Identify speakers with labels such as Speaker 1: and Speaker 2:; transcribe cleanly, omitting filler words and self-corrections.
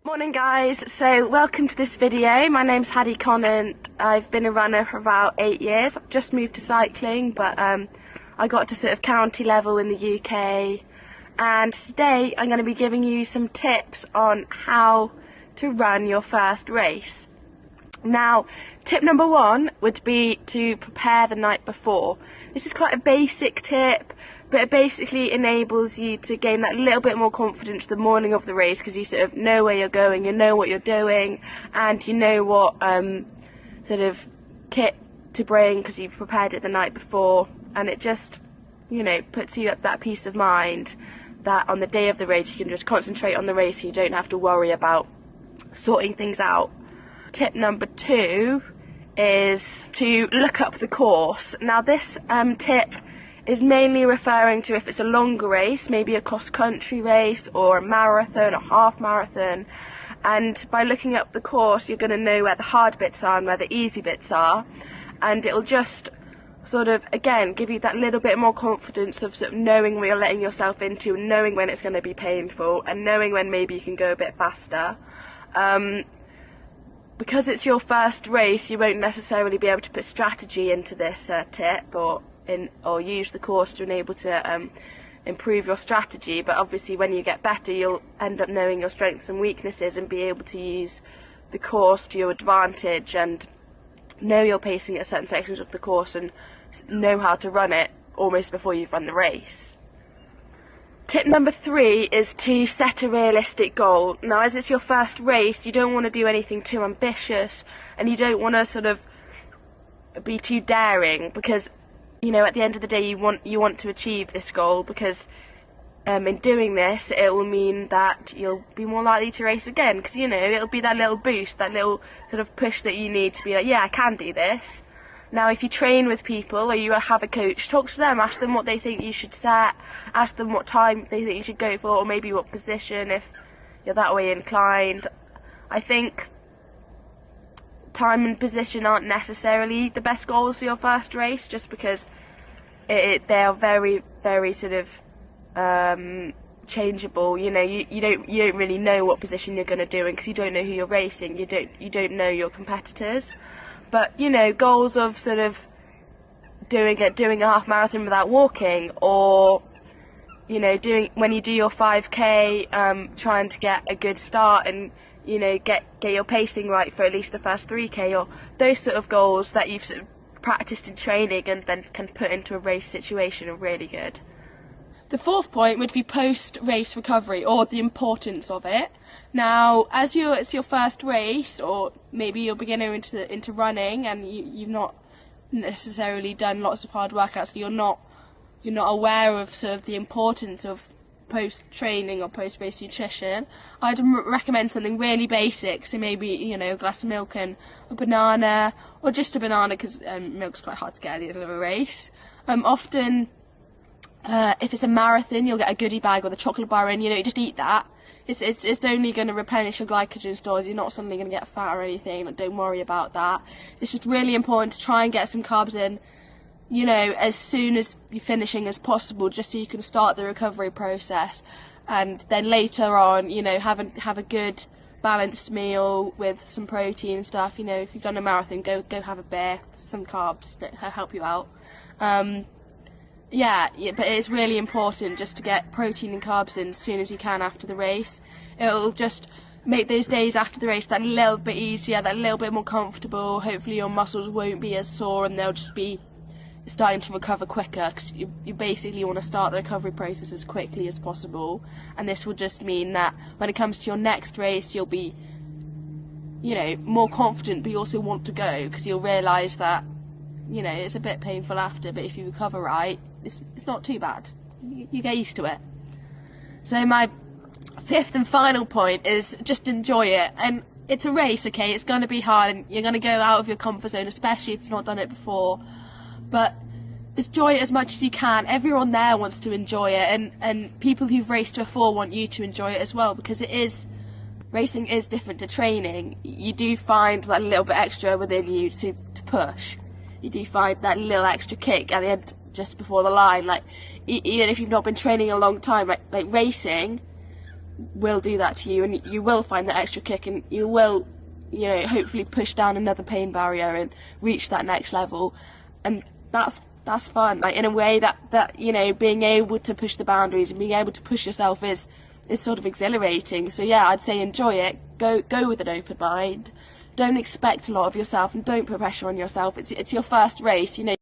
Speaker 1: Morning guys, so welcome to this video. My name's Haddi Connant. I've been a runner for about 8 years. I've just moved to cycling, but I got to sort of county level in the UK, and today I'm going to be giving you some tips on how to run your first race. Now, tip number 1 would be to prepare the night before. This is quite a basic tip, but it basically enables you to gain that little bit more confidence the morning of the race, because you sort of know where you're going, you know what you're doing, and you know what sort of kit to bring because you've prepared it the night before, and it just, you know, puts you at that peace of mind that on the day of the race you can just concentrate on the race and you don't have to worry about sorting things out. Tip number 2 is to look up the course. Now this tip is mainly referring to if it's a longer race, maybe a cross-country race or a marathon or half marathon, and by looking up the course you're going to know where the hard bits are and where the easy bits are, and it'll just sort of, again, give you that little bit more confidence of sort of knowing what you're letting yourself into, and knowing when it's going to be painful and knowing when maybe you can go a bit faster. Because it's your first race, you won't necessarily be able to put strategy into this tip or use the course to enable to improve your strategy, but obviously when you get better you'll end up knowing your strengths and weaknesses and be able to use the course to your advantage and know your pacing at certain sections of the course and know how to run it almost before you've run the race. Tip number 3 is to set a realistic goal. Now, as it's your first race, you don't want to do anything too ambitious, and you don't want to sort of be too daring, because, you know, at the end of the day you want to achieve this goal, because in doing this it will mean that you'll be more likely to race again, because, you know, it'll be that little boost, that little sort of push that you need to be like, yeah, I can do this. Now, if you train with people or you have a coach, talk to them, ask them what they think you should set, ask them what time they think you should go for, or maybe what position if you're that way inclined. I think time and position aren't necessarily the best goals for your first race, just because they are very, very sort of changeable. You know, you don't really know what position you're going to do, and because you don't know who you're racing, you don't know your competitors. But, you know, goals of sort of doing a half marathon without walking, or, you know, when you do your 5k, trying to get a good start and, you know, get your pacing right for at least the first 3k, or those sort of goals that you've sort of practiced in training and then can put into a race situation are really good. The 4th point would be post-race recovery, or the importance of it. Now, as it's your first race, or maybe you're a beginner into running and you've not necessarily done lots of hard workouts, so you're not aware of sort of the importance of post-training or post-race nutrition, I'd recommend something really basic. So maybe, you know, a glass of milk and a banana, or just a banana, because milk's quite hard to get at the end of a race. Often, if it's a marathon, you'll get a goodie bag with a chocolate bar in. You know, you just eat that. It's only going to replenish your glycogen stores. You're not suddenly going to get fat or anything. Like, don't worry about that. It's just really important to try and get some carbs in, you know, as soon as you're finishing as possible, just so you can start the recovery process. And then later on, you know, have a good balanced meal with some protein and stuff. You know, if you've done a marathon, go have a beer, some carbs that help you out. Yeah, but it's really important just to get protein and carbs in as soon as you can after the race. It'll just make those days after the race that little bit easier, that little bit more comfortable. Hopefully your muscles won't be as sore and they'll just be starting to recover quicker, because you basically want to start the recovery process as quickly as possible. And this will just mean that when it comes to your next race, you'll be, you know, more confident, but you also want to go, because you'll realise that, you know, it's a bit painful after, but if you recover right, it's not too bad. You get used to it. So my 5th and final point is just enjoy it. And it's a race, okay? It's going to be hard, and you're going to go out of your comfort zone, especially if you've not done it before. But enjoy it as much as you can. Everyone there wants to enjoy it, and people who've raced before want you to enjoy it as well, because racing is different to training. You do find that little bit extra within you to push. You do find that little extra kick at the end, just before the line. Like, even if you've not been training a long time, like racing, will do that to you, and you will find that extra kick, and you will, you know, hopefully push down another pain barrier and reach that next level. And that's fun, like in a way that you know, being able to push the boundaries and being able to push yourself is sort of exhilarating. So yeah, I'd say enjoy it, go with an open mind, don't expect a lot of yourself, and don't put pressure on yourself. It's your first race, you know,